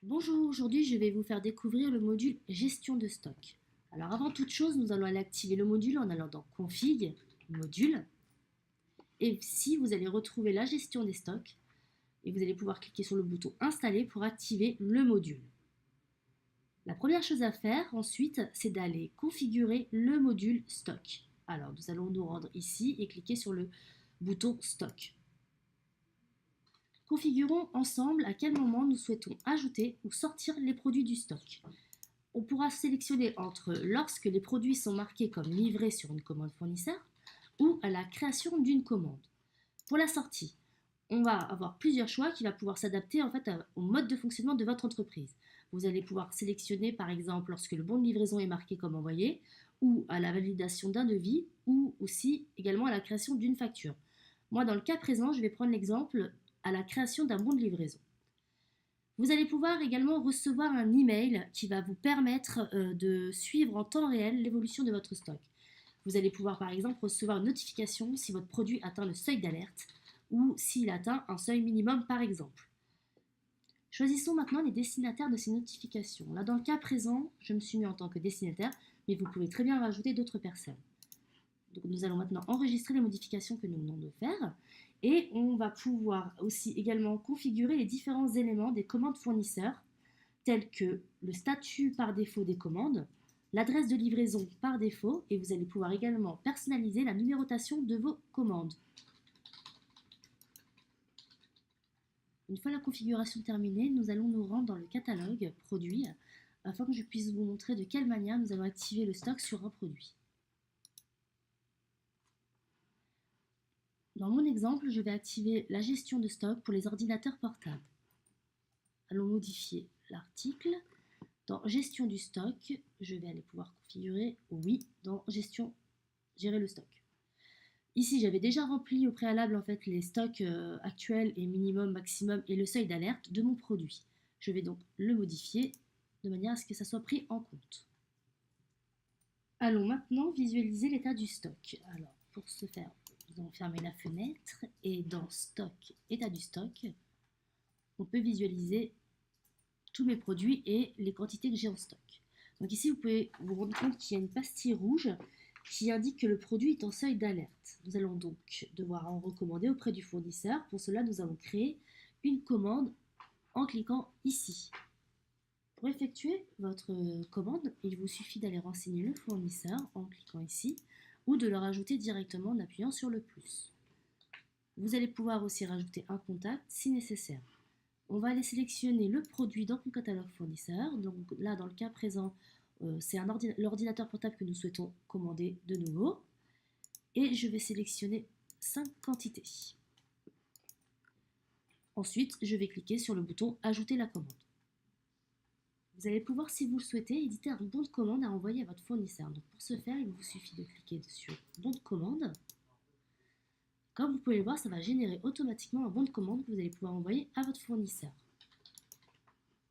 Bonjour, aujourd'hui je vais vous faire découvrir le module gestion de stock. Alors avant toute chose, nous allons aller activer le module en allant dans config, module, et ici vous allez retrouver la gestion des stocks et vous allez pouvoir cliquer sur le bouton installer pour activer le module. La première chose à faire ensuite, c'est d'aller configurer le module stock. Alors nous allons nous rendre ici et cliquer sur le bouton stock. Configurons ensemble à quel moment nous souhaitons ajouter ou sortir les produits du stock. On pourra sélectionner entre lorsque les produits sont marqués comme livrés sur une commande fournisseur ou à la création d'une commande. Pour la sortie, on va avoir plusieurs choix qui va pouvoir s'adapter en fait au mode de fonctionnement de votre entreprise. Vous allez pouvoir sélectionner par exemple lorsque le bon de livraison est marqué comme envoyé ou à la validation d'un devis ou aussi également à la création d'une facture. Moi dans le cas présent, je vais prendre l'exemple à la création d'un bon de livraison. Vous allez pouvoir également recevoir un email qui va vous permettre de suivre en temps réel l'évolution de votre stock. Vous allez pouvoir par exemple recevoir une notification si votre produit atteint le seuil d'alerte ou s'il atteint un seuil minimum par exemple. Choisissons maintenant les destinataires de ces notifications. Là dans le cas présent, je me suis mis en tant que destinataire, mais vous pouvez très bien rajouter d'autres personnes. Donc nous allons maintenant enregistrer les modifications que nous venons de faire et on va pouvoir aussi également configurer les différents éléments des commandes fournisseurs tels que le statut par défaut des commandes, l'adresse de livraison par défaut et vous allez pouvoir également personnaliser la numérotation de vos commandes. Une fois la configuration terminée, nous allons nous rendre dans le catalogue produit afin que je puisse vous montrer de quelle manière nous allons activer le stock sur un produit. Dans mon exemple, je vais activer la gestion de stock pour les ordinateurs portables. Allons modifier l'article. Dans gestion du stock, je vais aller pouvoir configurer oui dans gestion gérer le stock. Ici, j'avais déjà rempli au préalable en fait les stocks actuels et minimum, maximum et le seuil d'alerte de mon produit. Je vais donc le modifier de manière à ce que ça soit pris en compte. Allons maintenant visualiser l'état du stock. Alors, pour ce faire, nous allons fermer la fenêtre et dans stock, état du stock, on peut visualiser tous mes produits et les quantités que j'ai en stock. Donc ici, vous pouvez vous rendre compte qu'il y a une pastille rouge qui indique que le produit est en seuil d'alerte. Nous allons donc devoir en recommander auprès du fournisseur. Pour cela, nous allons créer une commande en cliquant ici. Pour effectuer votre commande, il vous suffit d'aller renseigner le fournisseur en cliquant ici ou de le rajouter directement en appuyant sur le plus. Vous allez pouvoir aussi rajouter un contact si nécessaire. On va aller sélectionner le produit dans le catalogue fournisseur. Donc là, dans le cas présent, c'est l'ordinateur portable que nous souhaitons commander de nouveau. Et je vais sélectionner 5 quantités. Ensuite, je vais cliquer sur le bouton Ajouter la commande. Vous allez pouvoir, si vous le souhaitez, éditer un bon de commande à envoyer à votre fournisseur. Donc pour ce faire, il vous suffit de cliquer sur Bon de commande. Comme vous pouvez le voir, ça va générer automatiquement un bon de commande que vous allez pouvoir envoyer à votre fournisseur.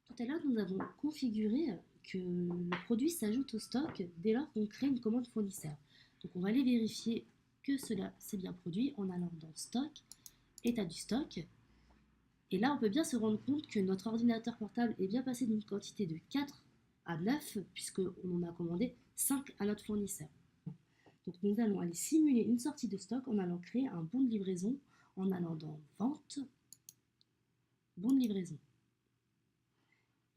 Tout à l'heure, nous avons configuré que le produit s'ajoute au stock dès lors qu'on crée une commande fournisseur. Donc on va aller vérifier que cela s'est bien produit en allant dans Stock, État du stock. Et là, on peut bien se rendre compte que notre ordinateur portable est bien passé d'une quantité de 4 à 9, puisqu'on en a commandé 5 à notre fournisseur. Donc nous allons aller simuler une sortie de stock en allant créer un bon de livraison, en allant dans Vente, bon de livraison.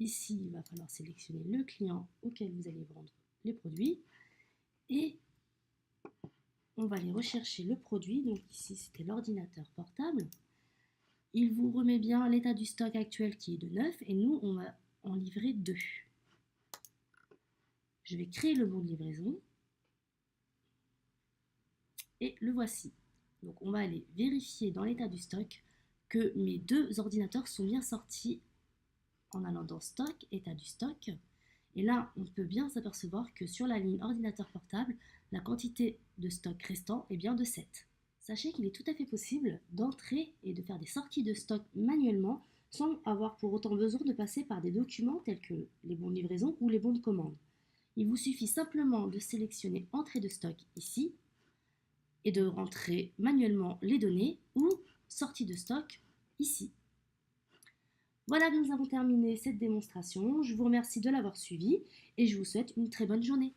Ici, il va falloir sélectionner le client auquel vous allez vendre les produits et on va aller rechercher le produit. Donc ici, c'était l'ordinateur portable. Il vous remet bien l'état du stock actuel qui est de 9 et nous, on va en livrer 2. Je vais créer le bon de livraison et le voici. Donc on va aller vérifier dans l'état du stock que mes 2 ordinateurs sont bien sortis en allant dans Stock, État du stock. Et là, on peut bien s'apercevoir que sur la ligne ordinateur portable, la quantité de stock restant est bien de 7. Sachez qu'il est tout à fait possible d'entrer et de faire des sorties de stock manuellement sans avoir pour autant besoin de passer par des documents tels que les bons de livraison ou les bons de commande. Il vous suffit simplement de sélectionner Entrée de stock ici et de rentrer manuellement les données ou Sortie de stock ici. Voilà, nous avons terminé cette démonstration. Je vous remercie de l'avoir suivie et je vous souhaite une très bonne journée.